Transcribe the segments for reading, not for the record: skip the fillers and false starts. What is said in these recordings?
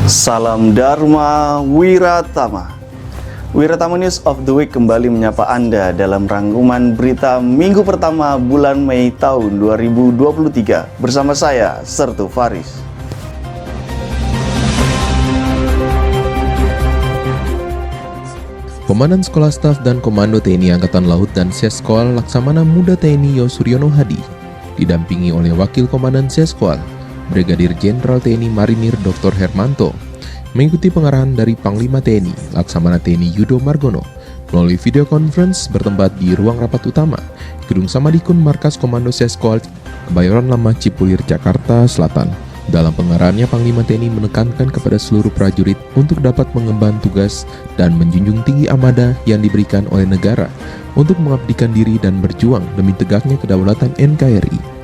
Salam Dharma Wiratama. Wiratama News of the Week kembali menyapa Anda dalam rangkuman berita minggu pertama bulan Mei tahun 2023 bersama saya, Sertu Faris. Komandan Sekolah Staf dan Komando TNI Angkatan Laut dan Seskol Laksamana Muda TNI Yosuryono Hadi didampingi oleh Wakil Komandan Seskol Brigadir Jenderal TNI Marinir Dr. Hermanto mengikuti pengarahan dari Panglima TNI Laksamana TNI Yudo Margono melalui video conference bertempat di ruang rapat utama Gedung Samadikun Markas Komando Seskol Kebayoran Lama Cipulir, Jakarta Selatan. Dalam pengarahannya, Panglima TNI menekankan kepada seluruh prajurit untuk dapat mengemban tugas dan menjunjung tinggi amada yang diberikan oleh negara untuk mengabdikan diri dan berjuang demi tegaknya kedaulatan NKRI.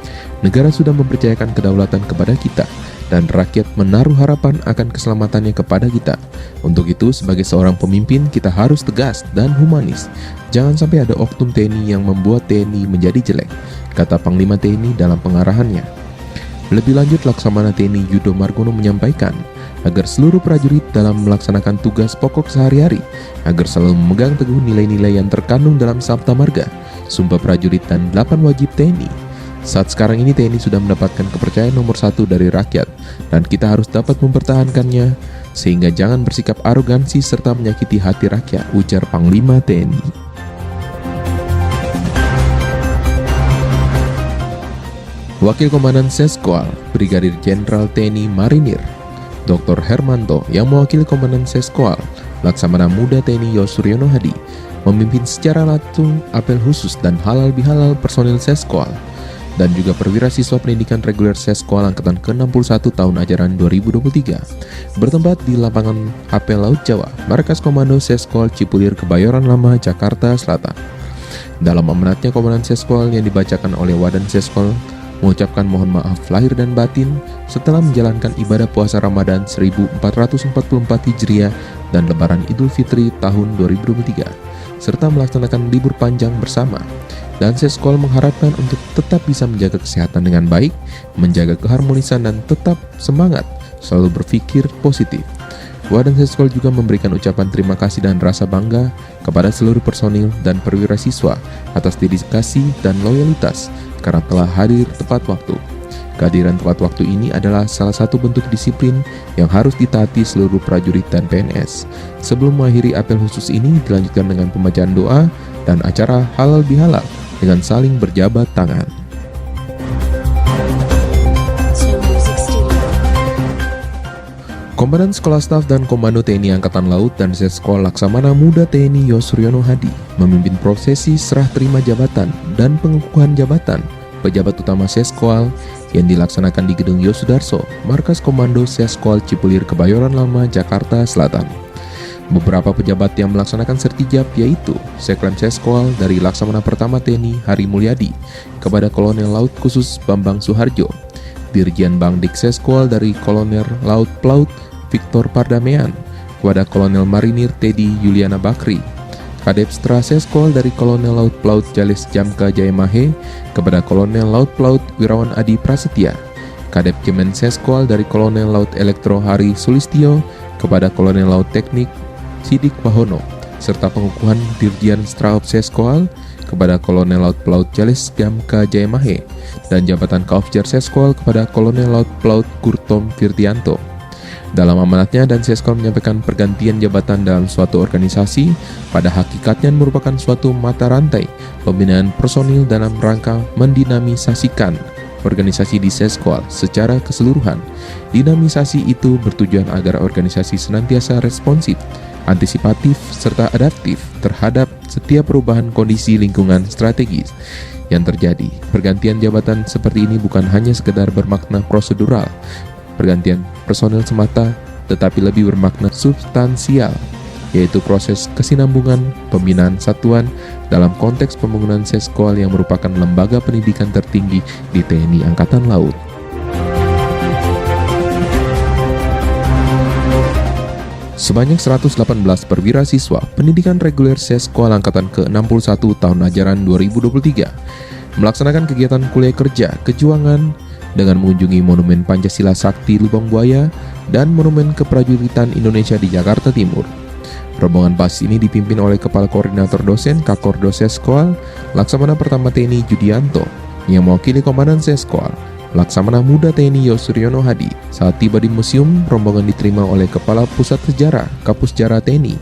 Negara sudah mempercayakan kedaulatan kepada kita, dan rakyat menaruh harapan akan keselamatannya kepada kita. Untuk itu, sebagai seorang pemimpin, kita harus tegas dan humanis. Jangan sampai ada oknum TNI yang membuat TNI menjadi jelek, kata Panglima TNI dalam pengarahannya. Lebih lanjut, Laksamana TNI Yudo Margono menyampaikan agar seluruh prajurit dalam melaksanakan tugas pokok sehari-hari agar selalu memegang teguh nilai-nilai yang terkandung dalam Sabta Marga, Sumpah Prajurit, dan 8 wajib TNI. Saat sekarang ini TNI sudah mendapatkan kepercayaan nomor 1 dari rakyat, dan kita harus dapat mempertahankannya, sehingga jangan bersikap arogansi serta menyakiti hati rakyat, ujar Panglima TNI. Wakil Komandan Seskol Brigadir Jenderal TNI Marinir Dr. Hermanto yang mewakili Komandan Seskol Laksamana Muda TNI Yosuryono Hadi memimpin secara langsung apel khusus dan halal bihalal personil Seskol dan juga perwira siswa pendidikan reguler Seskol Angkatan ke-61 tahun ajaran 2023 bertempat di lapangan HP Laut Jawa, Markas Komando Seskol Cipulir, Kebayoran Lama, Jakarta Selatan. Dalam amanatnya, Komandan Seskol yang dibacakan oleh Wadan Seskol mengucapkan mohon maaf lahir dan batin setelah menjalankan ibadah puasa Ramadan 1444 Hijriah dan Lebaran Idul Fitri tahun 2023 serta melaksanakan libur panjang bersama. Dan Seskol mengharapkan untuk tetap bisa menjaga kesehatan dengan baik, menjaga keharmonisan, dan tetap semangat selalu berpikir positif. Wadan Seskol juga memberikan ucapan terima kasih dan rasa bangga kepada seluruh personil dan perwira siswa atas dedikasi dan loyalitas karena telah hadir tepat waktu. Kehadiran tepat waktu ini adalah salah satu bentuk disiplin yang harus ditaati seluruh prajurit dan PNS. Sebelum mengakhiri apel khusus ini dilanjutkan dengan pembacaan doa dan acara halal bihalal dengan saling berjabat tangan. Komandan Sekolah Staf dan Komando TNI Angkatan Laut dan Seskol Laksamana Muda TNI Yosuryono Hadi memimpin prosesi serah terima jabatan dan pengukuhan jabatan pejabat utama Seskol yang dilaksanakan di Gedung Yosudarso, Markas Komando Seskol Cipulir, Kebayoran Lama, Jakarta Selatan. Beberapa pejabat yang melaksanakan sertijab yaitu Sekrem Seskol dari Laksamana Pertama TNI Hari Mulyadi kepada Kolonel Laut Khusus Bambang Suharjo, Dirjen Bangdik Seskol dari Kolonel Laut Pelaut Victor Pardamean kepada Kolonel Marinir Teddy Yuliana Bakri, Kadepstra Seskol dari Kolonel Laut Pelaut Jales Jamka Jayamahe kepada Kolonel Laut Pelaut Wirawan Adi Prasetya, Kadep Jemen Seskol dari Kolonel Laut Elektro Hari Sulistyo kepada Kolonel Laut Teknik Sidik Wahono, serta pengukuhan Dirjen Straop Seskol kepada Kolonel Laut Pelaut Jales Jamka Jayamahe dan jabatan Kaofjer Seskol kepada Kolonel Laut Pelaut Kurtom Firdianto. Dalam amanatnya, dan Seskol menyampaikan pergantian jabatan dalam suatu organisasi pada hakikatnya merupakan suatu mata rantai pembinaan personil dalam rangka mendinamisasikan organisasi di Seskol secara keseluruhan. Dinamisasi itu bertujuan agar organisasi senantiasa responsif, antisipatif, serta adaptif terhadap setiap perubahan kondisi lingkungan strategis yang terjadi. Pergantian jabatan seperti ini bukan hanya sekedar bermakna prosedural, pergantian personel semata, tetapi lebih bermakna substansial, yaitu proses kesinambungan pembinaan satuan dalam konteks pembangunan Seskol yang merupakan lembaga pendidikan tertinggi di TNI Angkatan Laut. Sebanyak 118 perwira siswa pendidikan reguler Seskol Angkatan ke-61 tahun ajaran 2023 melaksanakan kegiatan kuliah kerja kejuangan dengan mengunjungi Monumen Pancasila Sakti Lubang Buaya dan Monumen Keprajuritan Indonesia di Jakarta Timur. Rombongan basis ini dipimpin oleh Kepala Koordinator Dosen Kakordo Seskoal Laksamana Pertama TNI Judianto yang mewakili Komandan Seskoal Laksamana Muda TNI Yosuryono Hadi. Saat tiba di museum, rombongan diterima oleh Kepala Pusat Sejarah Kapusjarah TNI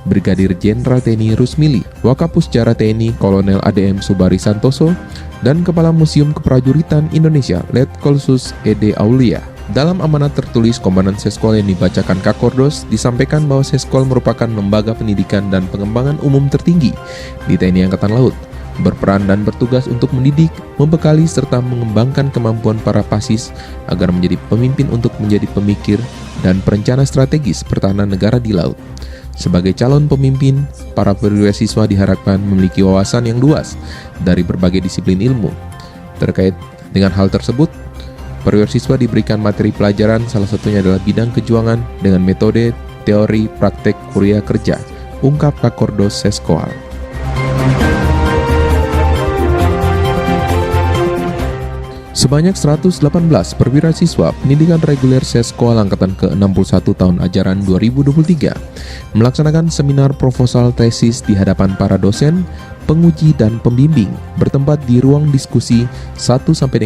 Brigadir Jenderal TNI Rusmili, Wakapusjarah TNI Kolonel ADM Subari Santoso, dan Kepala Museum Keprajuritan Indonesia Letkolsus Ede Aulia. Dalam amanat tertulis Komandan Seskoal yang dibacakan Kakordos, disampaikan bahwa Seskoal merupakan lembaga pendidikan dan pengembangan umum tertinggi di TNI Angkatan Laut, berperan dan bertugas untuk mendidik, membekali, serta mengembangkan kemampuan para pasis agar menjadi pemimpin untuk menjadi pemikir dan perencana strategis pertahanan negara di laut. Sebagai calon pemimpin, para perwira siswa diharapkan memiliki wawasan yang luas dari berbagai disiplin ilmu. Terkait dengan hal tersebut, perwira siswa diberikan materi pelajaran, salah satunya adalah bidang kejuangan dengan metode, teori, praktek, kuliah kerja, ungkap Kakordos Seskoal. Sebanyak 118 perwira siswa pendidikan reguler Seskoal Angkatan ke-61 tahun ajaran 2023 melaksanakan seminar proposal tesis di hadapan para dosen, penguji, dan pembimbing bertempat di ruang diskusi 1-15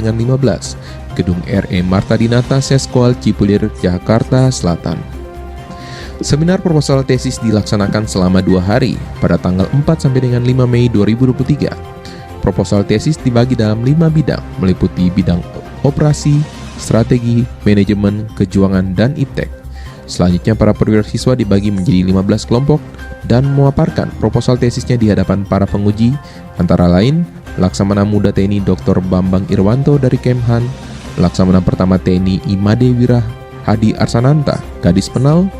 Gedung RE Marta Dinata Seskoal Cipulir, Jakarta Selatan. Seminar proposal tesis dilaksanakan selama 2 hari pada tanggal 4-5 Mei 2023. Proposal tesis dibagi dalam 5 bidang, meliputi bidang operasi, strategi, manajemen, kejuangan, dan iptek. Selanjutnya, para perwira siswa dibagi menjadi 15 kelompok dan memaparkan proposal tesisnya di hadapan para penguji, antara lain Laksamana Muda TNI Dr. Bambang Irwanto dari Kemhan, Laksamana Pertama TNI Imade Wirah Hadi Arsananta, Gadis Penal,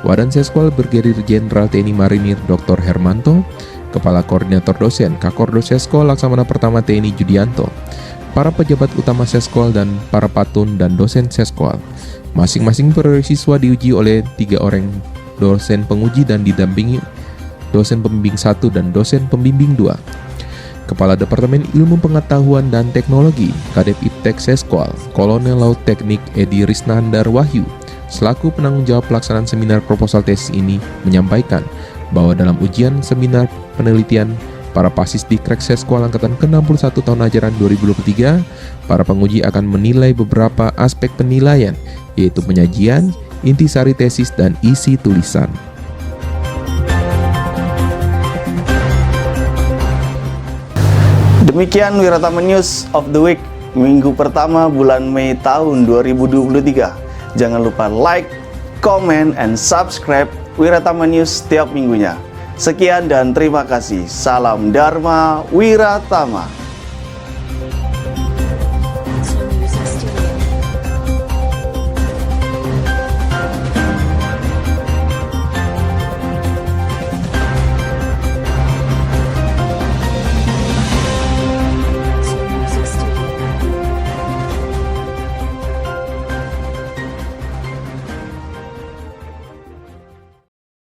Wadan Seskoal Brigadir Jenderal TNI Marinir Dr. Hermanto, Kepala Koordinator Dosen Kakordo Seskoal Laksamana Pertama TNI Judianto, para pejabat utama Seskoal dan para patun dan dosen Seskoal. Masing-masing perwira siswa diuji oleh 3 orang dosen penguji dan didampingi dosen pembimbing 1 dan dosen pembimbing 2. Kepala Departemen Ilmu Pengetahuan dan Teknologi Kadep Iptek Seskoal, Kolonel Laut Teknik Edi Risnandar Wahyu, selaku penanggung jawab pelaksanaan seminar proposal tesis ini, menyampaikan bahwa dalam ujian seminar penelitian para pasis di Krek Seskoal Angkatan ke-61 tahun ajaran 2023, para penguji akan menilai beberapa aspek penilaian, yaitu penyajian, intisari tesis, dan isi tulisan. Demikian Wiratama News of the Week, minggu pertama bulan Mei tahun 2023. Jangan lupa like, comment, and subscribe Wiratama News setiap minggunya. Sekian dan terima kasih. Salam Dharma Wiratama.